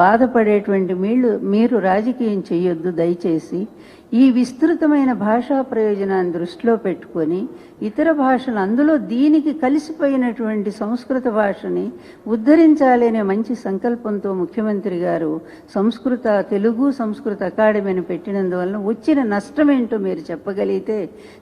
బాధపడేటువంటి మీరు రాజకీయం చేయొద్దు దయచేసి. ఈ విస్తృతమైన భాషా ప్రయోజనాన్ని దృష్టిలో పెట్టుకొని ఇతర భాషలు, అందులో దీనికి కలిసిపోయినటువంటి సంస్కృత భాషని ఉద్ధరించాలి అనే మంచి సంకల్పంతో ముఖ్యమంత్రి గారు తెలుగు సంస్కృత అకాడమీని పెట్టినందువలన వచ్చిన నష్టం ఏంటో మీరు చెప్పగలిగితే,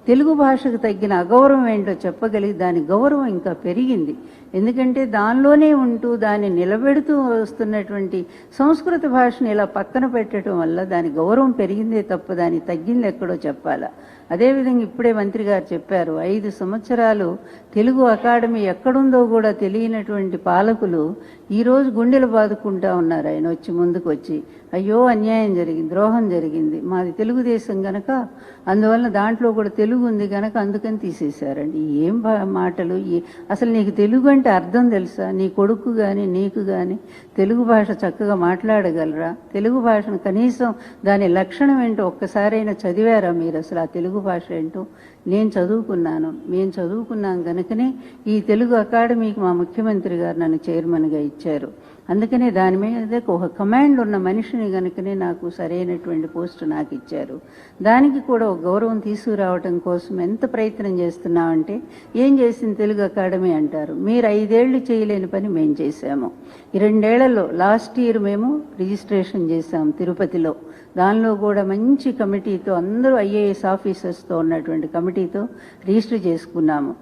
తెలుగు భాషకు తగ్గిన అగౌరవం ఏంటో చెప్పగలిగి దాని గౌరవం ఇంకా పెరిగింది. ఎందుకంటే దానిలోనే ఉంటూ దాన్ని నిలబెడుతూ వస్తున్నటువంటి సంస్కృత భాషను ఇలా పక్కన పెట్టడం వల్ల దాని గౌరవం పెరిగిందే తప్ప దాని తగ్గింది ఎక్కడో చెప్పాలా. అదేవిధంగా ఇప్పుడే మంత్రి గారు చెప్పారు, 5 సంవత్సరాలు తెలుగు అకాడమీ ఎక్కడుందో కూడా తెలియనటువంటి పాలకులు ఈరోజు గుండెలు బాదుకుంటా ఉన్నారు. ఆయన వచ్చి ముందుకు వచ్చి, అయ్యో అన్యాయం జరిగింది, ద్రోహం జరిగింది, మాది తెలుగుదేశం గనక అందువల్ల దాంట్లో కూడా తెలుగు ఉంది గనక అందుకని తీసేశారండి. ఏం మాటలు! అసలు నీకు తెలుగు అంటే అర్థం తెలుసా? నీ కొడుకు కానీ నీకు కానీ తెలుగు భాష చక్కగా మాట్లాడగలరా? తెలుగు భాషను కనీసం దాని లక్షణం ఏంటో ఒక్కసారైనా చదివారా మీరు? అసలు ఆ తెలుగు భాష ఏంటో నేను చదువుకున్నాను, మేము చదువుకున్నాం కనుకనే ఈ తెలుగు అకాడమీకి మా ముఖ్యమంత్రి గారు నన్ను చైర్మన్గా ఇచ్చారు. అందుకనే దాని మీద ఒక కమాండ్ ఉన్న మనిషిని కనుకనే నాకు సరైనటువంటి పోస్టు నాకు ఇచ్చారు. దానికి కూడా ఒక గౌరవం తీసుకురావటం కోసం ఎంత ప్రయత్నం చేస్తున్నామంటే, ఏం చేసింది తెలుగు అకాడమీ అంటారు. మీరు 5 ఏళ్లు చేయలేని పని మేము చేశాము. ఈ 2 ఏళ్లలో లాస్ట్ ఇయర్ మేము రిజిస్ట్రేషన్ చేశాము తిరుపతిలో. దానిలో కూడా మంచి కమిటీతో, అందరూ ఐఏఎస్ ఆఫీసర్స్తో ఉన్నటువంటి కమిటీతో రిజిస్టర్ చేసుకున్నాము.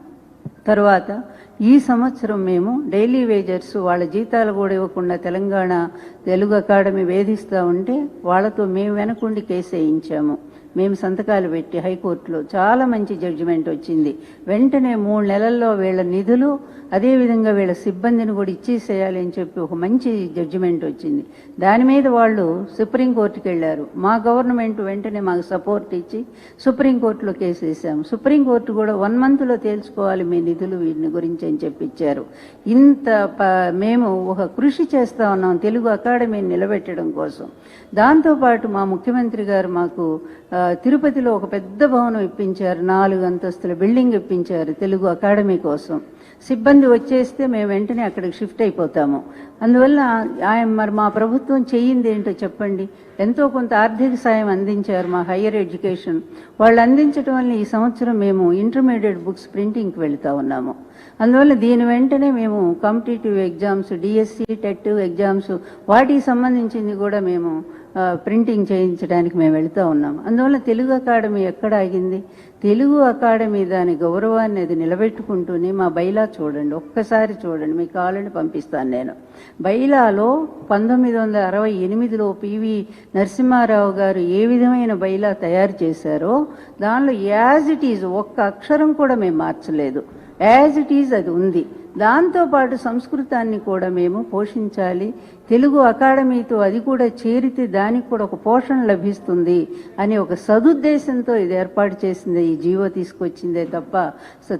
తర్వాత ఈ సంవత్సరం మేము డైలీ వేజర్స్ వాళ్ళ జీతాలు కూడా ఇవ్వకుండా తెలంగాణ తెలుగు అకాడమీ వేధిస్తూ ఉంటే వాళ్ళతో మేము వెనకుండి కేసు వేయించాము. మేము సంతకాలు పెట్టి హైకోర్టులో చాలా మంచి జడ్జిమెంట్ వచ్చింది. వెంటనే 3 నెలల్లో వీళ్ళ నిధులు అదేవిధంగా వీళ్ళ సిబ్బందిని కూడా ఇచ్చేసేయాలి అని చెప్పి ఒక మంచి జడ్జిమెంట్ వచ్చింది. దాని మీద వాళ్ళు సుప్రీంకోర్టుకి వెళ్ళారు. మా గవర్నమెంట్ వెంటనే మాకు సపోర్ట్ ఇచ్చి సుప్రీంకోర్టులో కేసు వేసాము. సుప్రీంకోర్టు కూడా 1 మంత్లో తేల్చుకోవాలి మీ నిధులు వీటిని గురించి అని చెప్పి ఇచ్చారు. మేము ఒక కృషి చేస్తా ఉన్నాం తెలుగు అకాడమీని నిలబెట్టడం కోసం. దాంతోపాటు మా ముఖ్యమంత్రి గారు మాకు తిరుపతిలో ఒక పెద్ద భవనం ఇప్పించారు, 4 అంతస్తుల బిల్డింగ్ ఇప్పించారు తెలుగు అకాడమీ కోసం. సిబ్బంది వచ్చేస్తే మేము వెంటనే అక్కడికి షిఫ్ట్ అయిపోతాము. అందువల్ల మరి మా ప్రభుత్వం చెయ్యింది ఏంటో చెప్పండి. ఎంతో కొంత ఆర్థిక సాయం అందించారు మా హయ్యర్ ఎడ్యుకేషన్. వాళ్ళు అందించడం వల్ల ఈ సంవత్సరం మేము ఇంటర్మీడియట్ బుక్స్ ప్రింటింగ్కి వెళుతూ ఉన్నాము. అందువల్ల దీని వెంటనే మేము competitive exams, DSC, TET exams వాటికి సంబంధించింది కూడా మేము ప్రింటింగ్ చేయించడానికి మేము వెళుతూ ఉన్నాం. అందువల్ల తెలుగు అకాడమీ ఎక్కడ ఆగింది? తెలుగు అకాడమీ దాని గౌరవాన్ని అది నిలబెట్టుకుంటూనే మా బైలా చూడండి, ఒక్కసారి చూడండి, మీకు కావాలని పంపిస్తాను నేను. బైలాలో 1968లో పివి నరసింహారావు గారు ఏ విధమైన బైలా తయారు చేశారో దానిలో యాజ్ ఇట్ ఈజ్ ఒక్క అక్షరం కూడా మేము మార్చలేదు. యాజ్ ఇట్ ఈజ్ అది ఉంది. దాంతోపాటు సంస్కృతాన్ని కూడా మేము పోషించాలి, తెలుగు అకాడమీతో అది కూడా చేరితే దానికి కూడా ఒక పోషణ లభిస్తుంది అని ఒక సదుద్దేశంతో ఇది ఏర్పాటు చేసిందే, ఈ జీవో తీసుకొచ్చిందే తప్ప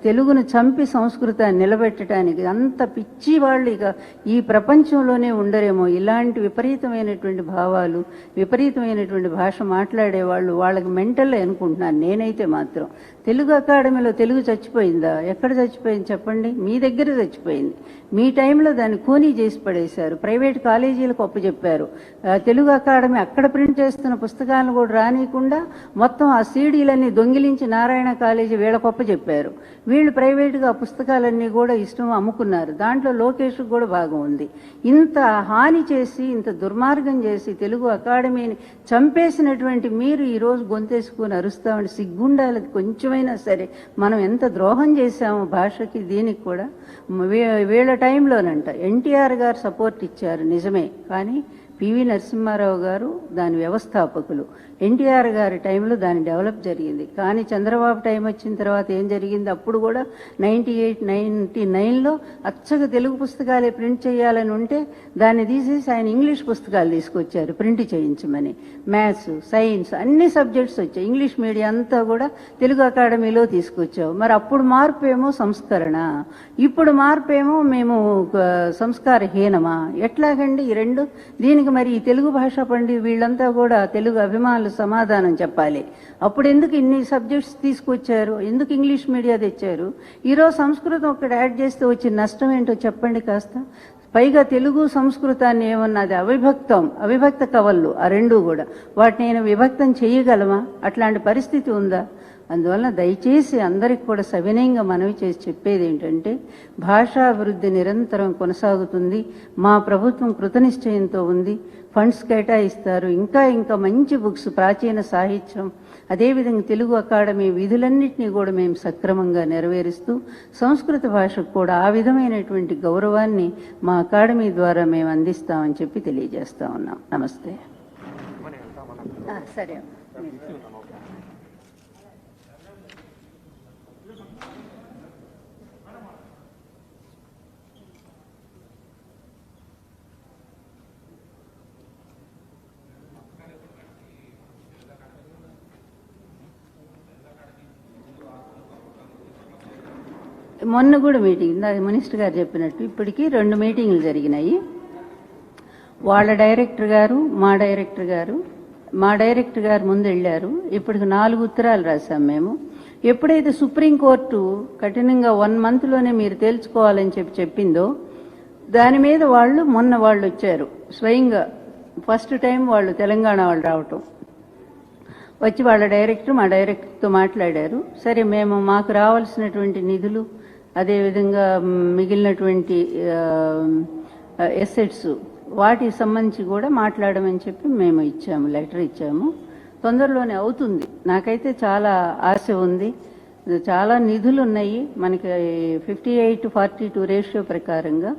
తెలుగును చంపి సంస్కృతాన్ని నిలబెట్టడానికి అంత పిచ్చి వాళ్ళు ఇక ఈ ప్రపంచంలోనే ఉండరేమో. ఇలాంటి విపరీతమైనటువంటి భావాలు, విపరీతమైనటువంటి భాష మాట్లాడే వాళ్ళు, వాళ్ళకి మెంటల్ అనుకుంటున్నాను నేనైతే మాత్రం. తెలుగు అకాడమీలో తెలుగు చచ్చిపోయిందా? ఎక్కడ చచ్చిపోయింది చెప్పండి? మీ దగ్గర చచ్చిపోయింది. మీ టైంలో దాన్ని కూనీ చేసి పడేశారు, ప్రైవేట్ కాలేజీలకు అప్పచెప్పారు. తెలుగు అకాడమీ అక్కడ ప్రింట్ చేస్తున్న పుస్తకాలను కూడా రానియకుండా మొత్తం ఆ సీడీలన్నీ దొంగిలించి నారాయణ కాలేజీ వీళ్ళకు అప్పచెప్పారు. వీళ్ళు ప్రైవేటుగా ఆ పుస్తకాలన్నీ కూడా ఇష్టం అమ్ముకున్నారు. దాంట్లో లోకేష్కు కూడా భాగం ఉంది. ఇంత హాని చేసి, ఇంత దుర్మార్గం చేసి తెలుగు అకాడమీని చంపేసినటువంటి మీరు ఈరోజు గొంతేసుకుని అరుస్తామని సిగ్గుండాలి కొంచెమైనా సరే. మనం ఎంత ద్రోహం చేశాము భాషకి, దీనికి కూడా. వీళ్ళ టైంలోనంట ఎన్టీఆర్ గారు సపోర్ట్ ఇచ్చారు నిజమే, కానీ పివి నరసింహారావు గారు దాని వ్యవస్థాపకులు. ఎన్టీఆర్ గారి టైంలో దాన్ని డెవలప్ జరిగింది. కానీ చంద్రబాబు టైం వచ్చిన తర్వాత ఏం జరిగింది, అప్పుడు కూడా 98, 99లో అచ్చగా తెలుగు పుస్తకాలే ప్రింట్ చేయాలని ఉంటే దాన్ని తీసేసి ఆయన ఇంగ్లీష్ పుస్తకాలు తీసుకొచ్చారు ప్రింట్ చేయించమని. మ్యాథ్స్, సైన్స్ అన్ని సబ్జెక్ట్స్ వచ్చాయి. ఇంగ్లీష్ మీడియం అంతా కూడా తెలుగు అకాడమీలో తీసుకొచ్చావు. మరి అప్పుడు మార్పు ఏమో సంస్కరణ, ఇప్పుడు మార్పు ఏమో మేము సంస్కారహీనమా? ఎట్లాగండి ఈ రెండు? దీనికి మరి ఈ తెలుగు భాష పండి వీళ్ళంతా కూడా తెలుగు అభిమానులు సమాధానం చెప్పాలి. అప్పుడు ఎందుకు ఇన్ని సబ్జెక్ట్స్ తీసుకొచ్చారు, ఎందుకు ఇంగ్లీష్ మీడియా తెచ్చారు? ఈరోజు సంస్కృతం ఒక్కటి యాడ్ చేస్తే వచ్చిన నష్టం ఏంటో చెప్పండి కాస్త. పైగా తెలుగు సంస్కృతాన్ని ఏమన్నది అవిభక్త కవళ్ళు, ఆ రెండు కూడా. వాటిని నేను విభక్తం చేయగలమా? అట్లాంటి పరిస్థితి ఉందా? అందువలన దయచేసి అందరికి కూడా సవినయంగా మనవి చేసి చెప్పేది ఏంటంటే, భాషాభివృద్ధి నిరంతరం కొనసాగుతుంది. మా ప్రభుత్వం కృతనిశ్చయంతో ఉంది. ఫండ్స్ కేటాయిస్తారు. ఇంకా మంచి బుక్స్, ప్రాచీన సాహిత్యం, అదేవిధంగా తెలుగు అకాడమీ విధులన్నింటినీ కూడా మేము సక్రమంగా నెరవేరుస్తూ సంస్కృత భాషకు కూడా ఆ విధమైనటువంటి గౌరవాన్ని మా అకాడమీ ద్వారా మేము అందిస్తామని చెప్పి తెలియజేస్తా ఉన్నాం. నమస్తే. సరే. మొన్న కూడా మీటింగ్, ఇందాక మినిస్టర్ గారు చెప్పినట్టు ఇప్పటికీ 2 మీటింగ్లు జరిగినాయి. వాళ్ళ డైరెక్టర్ గారు, మా డైరెక్టర్ గారు ముందు వెళ్ళారు. ఇప్పటికి 4 ఉత్తరాలు రాశాం మేము. ఎప్పుడైతే సుప్రీంకోర్టు కఠినంగా 1 మంత్లోనే మీరు తేల్చుకోవాలని చెప్పిందో దాని మీద మొన్న వాళ్ళు వచ్చారు స్వయంగా. ఫస్ట్ టైం వాళ్ళు తెలంగాణ వాళ్ళు రావటం, వచ్చి వాళ్ళ మా డైరెక్టర్తో మాట్లాడారు. సరే, మేము మాకు రావాల్సినటువంటి నిధులు, అదేవిధంగా మిగిలినటువంటి ఎసెట్స్ వాటికి సంబంధించి కూడా మాట్లాడమని చెప్పి మేము లెటర్ ఇచ్చాము. తొందరలోనే అవుతుంది. నాకైతే చాలా ఆశ ఉంది. చాలా నిధులు ఉన్నాయి మనకి. 58-42 రేషియో ప్రకారంగా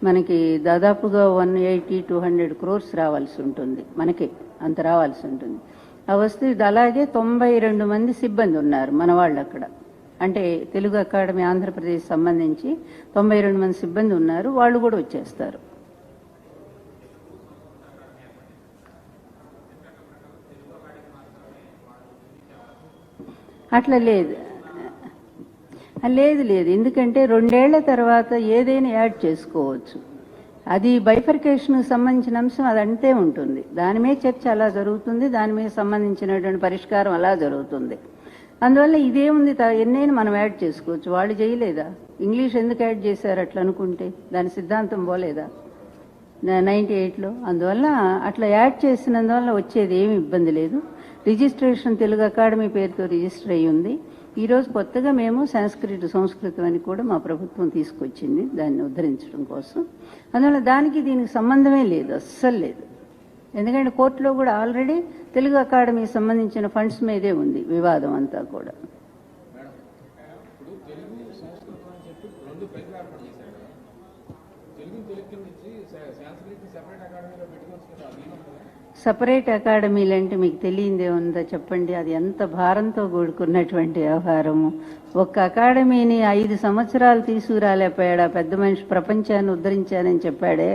మనకి దాదాపుగా 180-200 crores రావాల్సి ఉంటుంది. మనకి అంత రావాల్సి ఉంటుంది. ఆ వస్తే అలాగే 92 మంది సిబ్బంది ఉన్నారు మన వాళ్ళు అక్కడ. అంటే తెలుగు అకాడమీ ఆంధ్రప్రదేశ్ సంబంధించి 92 మంది సిబ్బంది ఉన్నారు. వాళ్ళు కూడా వచ్చేస్తారు. అట్లా లేదు. ఎందుకంటే 2 ఏళ్ల తర్వాత ఏదైనా యాడ్ చేసుకోవచ్చు. అది బైఫర్కేషన్కి సంబంధించిన అంశం అదంతే ఉంటుంది. దాని మీద చర్చ అలా జరుగుతుంది. దాని మీద సంబంధించినటువంటి పరిష్కారం అలా జరుగుతుంది. అందువల్ల ఇదేముంది, ఎన్నైనా మనం యాడ్ చేసుకోవచ్చు. వాళ్ళు చేయలేదా? ఇంగ్లీష్ ఎందుకు యాడ్ చేశారు అట్లా అనుకుంటే? దాని సిద్ధాంతం పోలేదా 98లో? అందువల్ల అట్లా యాడ్ చేసినందువల్ల వచ్చేది ఏమి ఇబ్బంది లేదు. రిజిస్ట్రేషన్ తెలుగు అకాడమీ పేరుతో రిజిస్టర్ అయ్యి ఉంది. ఈరోజు కొత్తగా మేము సంస్కృతం అని కూడా మా ప్రభుత్వం తీసుకొచ్చింది దాన్ని ఉద్ధరించడం కోసం. అందువల్ల దానికి దీనికి సంబంధమే లేదు, అస్సలు లేదు. ఎందుకంటే కోర్టులో కూడా ఆల్రెడీ తెలుగు అకాడమీకి సంబంధించిన ఫండ్స్ మీదే ఉంది వివాదం అంతా కూడా. సపరేట్ అకాడమీలు అంటే మీకు తెలియందే ఉందా చెప్పండి? అది ఎంత భారంతో కూడుకున్నటువంటి వ్యవహారము. ఒక్క అకాడమీని 5 సంవత్సరాలు తీసుకురాలేకపోయాడు ఆ పెద్ద మనిషి. ప్రపంచాన్ని ఉద్ధరించానని చెప్పాడే,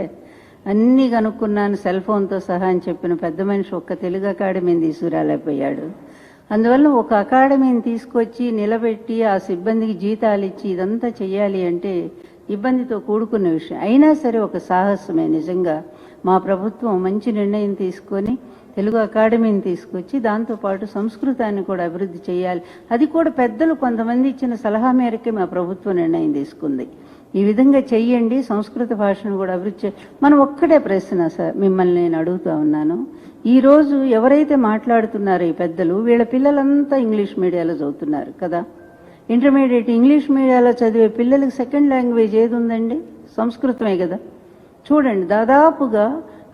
అన్నీ కనుక్కున్నాను సెల్ ఫోన్తో సహా అని చెప్పిన పెద్ద మనిషి ఒక్క తెలుగు అకాడమీని తీసుకురాలేకపోయాడు. అందువల్ల ఒక అకాడమీని తీసుకొచ్చి నిలబెట్టి ఆ సిబ్బందికి జీతాలు ఇచ్చి ఇదంతా చెయ్యాలి అంటే ఇబ్బందితో కూడుకున్న విషయం. అయినా సరే ఒక సాహసమే. నిజంగా మా ప్రభుత్వం మంచి నిర్ణయం తీసుకొని తెలుగు అకాడమీని తీసుకొచ్చి దాంతోపాటు సంస్కృతాన్ని కూడా అభివృద్ధి చేయాలి. అది కూడా పెద్దలు కొంతమంది ఇచ్చిన సలహా మేరకే మా ప్రభుత్వం నిర్ణయం తీసుకుంది. ఈ విధంగా చెయ్యండి, సంస్కృత భాషను కూడా అభివృద్ధి మనం ఒక్కటే ప్రశ్న సార్ మిమ్మల్ని నేను అడుగుతా ఉన్నాను. ఈరోజు ఎవరైతే మాట్లాడుతున్నారో ఈ పెద్దలు, వీళ్ళ పిల్లలంతా ఇంగ్లీష్ మీడియాలో చదువుతున్నారు కదా. ఇంటర్మీడియట్ ఇంగ్లీష్ మీడియాలో చదివే పిల్లలకి సెకండ్ లాంగ్వేజ్ ఏది ఉందండి? సంస్కృతమే కదా. చూడండి, దాదాపుగా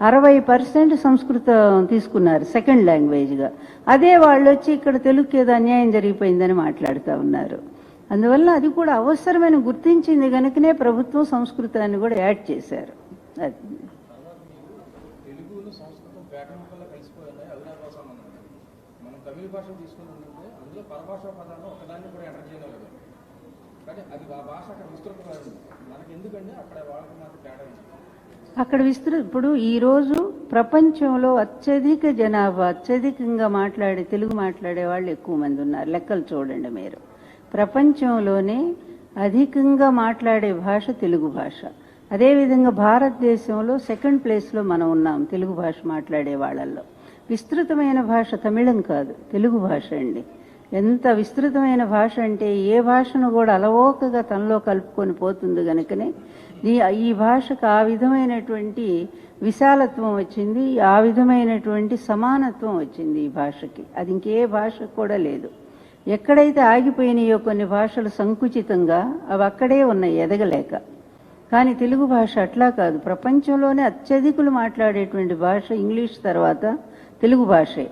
60% సంస్కృతం తీసుకున్నారు సెకండ్ లాంగ్వేజ్గా. అదే వాళ్ళు వచ్చి ఇక్కడ తెలుగుకి ఏదో అన్యాయం జరిగిపోయిందని మాట్లాడుతూ ఉన్నారు. అందువల్ల అది కూడా అవసరమైన గుర్తించింది కనుకనే ప్రభుత్వం సంస్కృతాన్ని కూడా యాడ్ చేశారు. అది తమిళ భాష తీసుకున్నట్లయితే అందులో పరభాషా పదాలు ఒకదాన్ని కూడా ఎంటర్ చేయలేదు. కానీ అది ఆ భాష అక్కడ విస్తృతమైంది. మనకి ఎందుకంటే అక్కడ వాళ్ళకి మాత్రం తేడా ఉంది. అక్కడ ఇప్పుడు ఈరోజు ప్రపంచంలో అత్యధికంగా మాట్లాడే తెలుగు మాట్లాడే వాళ్ళు ఎక్కువ మంది ఉన్నారు. లెక్కలు చూడండి మీరు. ప్రపంచంలోనే అధికంగా మాట్లాడే భాష తెలుగు భాష. అదేవిధంగా భారతదేశంలో సెకండ్ ప్లేస్లో మనం ఉన్నాం తెలుగు భాష మాట్లాడే వాళ్ళల్లో. విస్తృతమైన భాష తమిళం కాదు, తెలుగు భాష అండి. ఎంత విస్తృతమైన భాష అంటే ఏ భాషను కూడా అలవోకగా తనలో కలుపుకొని పోతుంది కనుకనే ఈ భాషకు ఆ విధమైనటువంటి విశాలత్వం వచ్చింది, ఆ విధమైనటువంటి సమానత్వం వచ్చింది ఈ భాషకి. అది ఇంకే భాషకు కూడా లేదు. ఎక్కడైతే ఆగిపోయినాయో కొన్ని భాషలు సంకుచితంగా అవి అక్కడే ఉన్నాయి ఎదగలేక. కానీ తెలుగు భాష అట్లా కాదు. ప్రపంచంలోనే అత్యధికులు మాట్లాడేటువంటి భాష ఇంగ్లీష్ తర్వాత తెలుగు భాషే.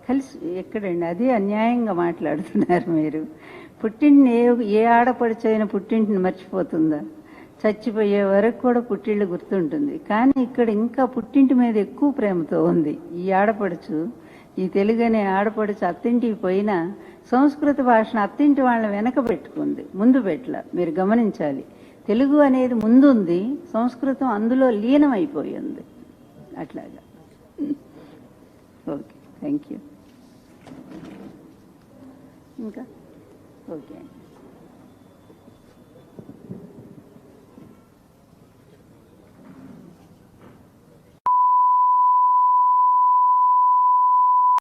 కలిసి ఎక్కడండి? అదే అన్యాయంగా మాట్లాడుతున్నారు మీరు. పుట్టింటిని ఏ ఆడపడిచైనా పుట్టింటిని మర్చిపోతుందా? చచ్చిపోయే వరకు కూడా పుట్టిళ్ళు గుర్తుంటుంది. కానీ ఇక్కడ ఇంకా పుట్టింటి మీద ఎక్కువ ప్రేమతో ఉంది ఈ ఆడపడుచు. ఈ తెలుగు అనే ఆడపడుచు అత్తింటికి పోయినా సంస్కృత భాషను అత్తింటి వాళ్ళని వెనక పెట్టుకుంది, ముందు పెట్టల. మీరు గమనించాలి. తెలుగు అనేది ముందుంది, సంస్కృతం అందులో లీనమైపోయి ఉంది. అట్లాగా. Okay, thank you. ఇంకా ఓకే అండి.